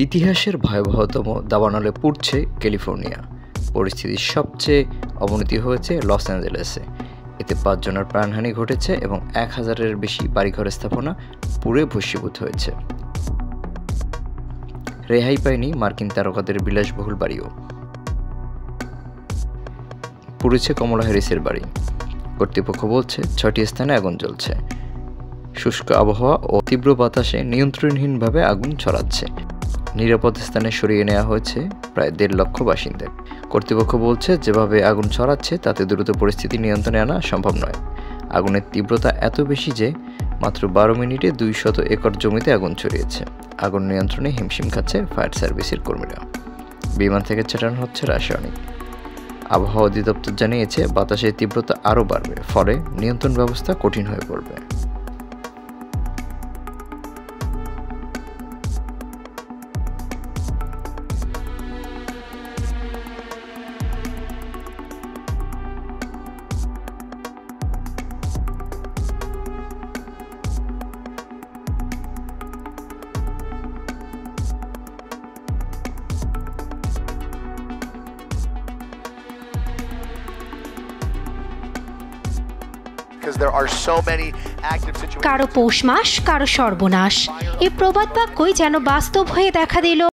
ইতিহাসের ভয়াবহতম দাবানলে পুড়ছে ক্যালিফোর্নিয়া। পরিস্থিতির সবচেয়ে অবনতি হয়েছে লস অ্যাঞ্জেলেসে। এতে ৫ জনের প্রাণহানি ঘটেছে এবং ১,০০০-এর বেশি বাড়িঘর স্থাপনা পুড়ে ভস্মীভূত হয়েছে। রেহাই পায়নি মার্কিন তারকাদের বিলাসবহুল বাড়িও। পুড়েছে কমলা হ্যারিসের বাড়ি। কর্তৃপক্ষ বলছে ৬টি স্থানে আগুন জ্বলছে। শুষ্ক আবহাওয়া ও তীব্র বাতাসে নিয়ন্ত্রণহীনভাবে আগুন ছড়াচ্ছে। নিরাপদ স্থানে সরিয়ে নেওয়া হয়েছে প্রায় ১.৫ লক্ষ বাসিন্দা। কর্তৃপক্ষ বলছে যেভাবে আগুন ছড়াচ্ছে তাতে দ্রুত পরিস্থিতি নিয়ন্ত্রণে আনা সম্ভব নয়। আগুনের তীব্রতা এত বেশি যে মাত্র ১২ মিনিটে ২০০ একর জমিতে আগুন ছড়িয়েছে। আগুন নিয়ন্ত্রণে হিমশিম খাচ্ছে ফায়ার সার্ভিসের কর্মীরা। বিমান থেকে ছেটানো হচ্ছে রাসায়নিক। আবহাওয়া অধিদপ্তর জানিয়েছে বাতাসের তীব্রতা আরও বাড়বে, ফলে নিয়ন্ত্রণ ব্যবস্থা কঠিন হয়ে পড়বে। কারো পৌষ মাস, কারো সর্বনাশ। এই প্রবাদ বাক্যই যেন বাস্তব হয়ে দেখা দিল